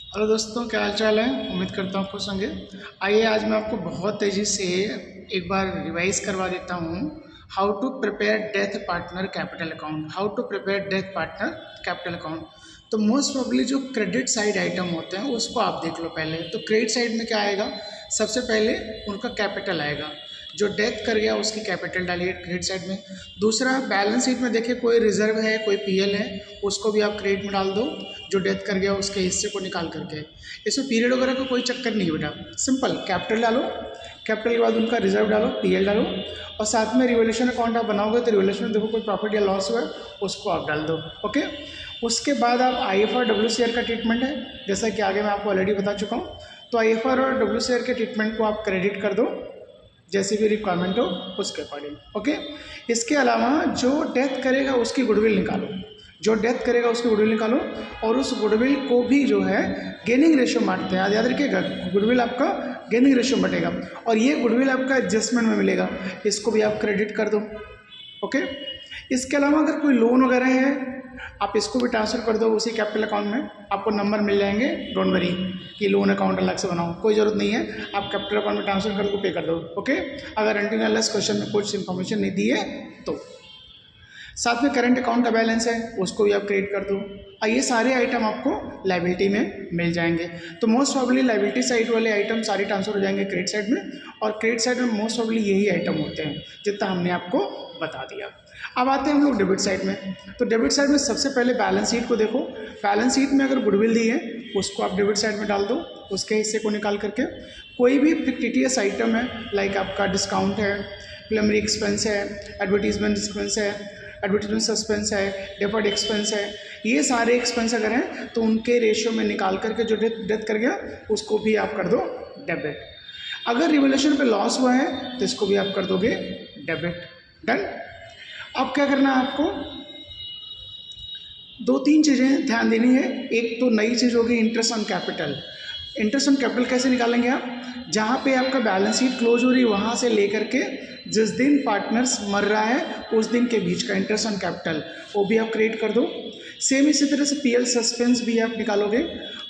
Hello दोस्तों, क्या हाल चाल है। उम्मीद करता हूँ खुश होंगे। आइए आज मैं आपको बहुत तेज़ी से एक बार रिवाइज करवा देता हूँ। How to prepare death partner capital account. How to prepare death partner capital account. तो मोस्ट प्रोबेबली जो क्रेडिट साइड आइटम होते हैं उसको आप देख लो पहले। तो क्रेडिट साइड में क्या आएगा, सबसे पहले उनका कैपिटल आएगा। जो डेथ कर गया उसकी कैपिटल डालिए क्रेडिट साइड में। दूसरा, बैलेंस शीट में देखिए कोई रिजर्व है, कोई पीएल है, उसको भी आप क्रेडिट में डाल दो, जो डेथ कर गया उसके हिस्से को निकाल करके। इसमें पीरियड वगैरह का कोई चक्कर नहीं है बेटा, सिंपल कैपिटल डालो, कैपिटल के बाद उनका रिजर्व डालो, पीएल डालो, और साथ में रिवोल्यूशन अकाउंट आप बनाओगे तो रिवोल्यूशन में देखो कोई प्रॉफिट या लॉस हुआ है उसको आप डाल दो। ओके, उसके बाद आप आईएफआर डब्ल्यूसीआर का ट्रीटमेंट है, जैसा कि आगे मैं आपको ऑलरेडी बता चुका हूँ। तो आईएफआर और डब्ल्यूसीआर के ट्रीटमेंट को आप क्रेडिट कर दो जैसी भी रिक्वायरमेंट हो उसके अकॉर्डिंग। ओके, इसके अलावा जो डेथ करेगा उसकी गुडविल निकालो, जो डेथ करेगा उसकी गुडविल निकालो, और उस गुडविल को भी जो है गेनिंग रेशियो बांटते हैं। याद रखिएगा, गुडविल आपका गेनिंग रेशियो बटेगा और ये गुडविल आपका एडजस्टमेंट में मिलेगा, इसको भी आप क्रेडिट कर दो। ओके, इसके अलावा अगर कोई लोन वगैरह है आप इसको भी ट्रांसफ़र कर दो उसी कैपिटल अकाउंट में, आपको नंबर मिल जाएंगे। डोंट वरी कि लोन अकाउंट अलग से बनाओ, कोई ज़रूरत नहीं है, आप कैपिटल अकाउंट में ट्रांसफ़र कर दो, पे कर दो। ओके, अगर अनटिल अनलेस क्वेश्चन में कुछ इन्फॉर्मेशन नहीं दी है तो। साथ में करंट अकाउंट का बैलेंस है उसको भी आप क्रेडिट कर दो, और ये सारे आइटम आपको लाइबिलिटी में मिल जाएंगे। तो मोस्ट प्रॉब्ली लाइबिलिटी साइड वाले आइटम सारे ट्रांसफर हो जाएंगे क्रेडिट साइड में, और क्रेडिट साइड में मोस्ट प्रॉब्ली यही आइटम होते हैं जितना हमने आपको बता दिया। अब आते हैं हम लोग डेबिट साइड में। तो डेबिट साइड में सबसे पहले बैलेंस शीट को देखो। बैलेंस शीट में अगर गुडविल दी है उसको आप डेबिट साइड में डाल दो, उसके हिस्से को निकाल करके। कोई भी फिक्टिटियस आइटम है, लाइक आपका डिस्काउंट है, प्रिलिमिनरी एक्सपेंस है, एडवर्टीजमेंट एक्सपेंस है, एडवर्टीजमेंट सस्पेंस है, डेफर्ड एक्सपेंस है, ये सारे एक्सपेंस अगर हैं तो उनके रेशियो में निकाल करके जो डेथ कर गया उसको भी आप कर दो डेबिट। अगर रिवोल्यूशन पे लॉस हुआ है तो इसको भी आप कर दोगे डेबिट। डन। अब क्या करना है आपको, दो तीन चीज़ें ध्यान देनी है। एक तो नई चीज़ होगी interest on capital. Interest on capital कैसे निकालेंगे आप, जहाँ पे आपका बैलेंस शीट क्लोज हो रही है वहाँ से लेकर के जिस दिन पार्टनर्स मर रहा है उस दिन के बीच का इंटरेस्ट ऑन कैपिटल, वो भी आप क्रिएट कर दो। सेम इसी तरह से पीएल सस्पेंस भी आप निकालोगे,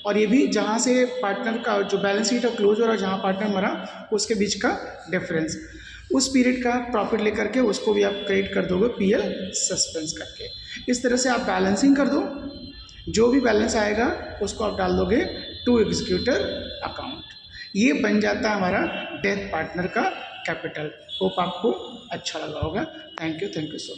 और ये भी जहाँ से पार्टनर का जो बैलेंस शीट है क्लोज हो रहा है, जहाँ पार्टनर मरा उसके बीच का डिफरेंस, उस पीरियड का प्रॉफिट लेकर के उसको भी आप क्रिएट कर दोगे पीएल सस्पेंस करके। इस तरह से आप बैलेंसिंग कर दो, जो भी बैलेंस आएगा उसको आप डाल दोगे टू एग्जीक्यूटर अकाउंट। ये बन जाता है हमारा डेथ पार्टनर का कैपिटल। होप आपको अच्छा लगा होगा। Thank you so much.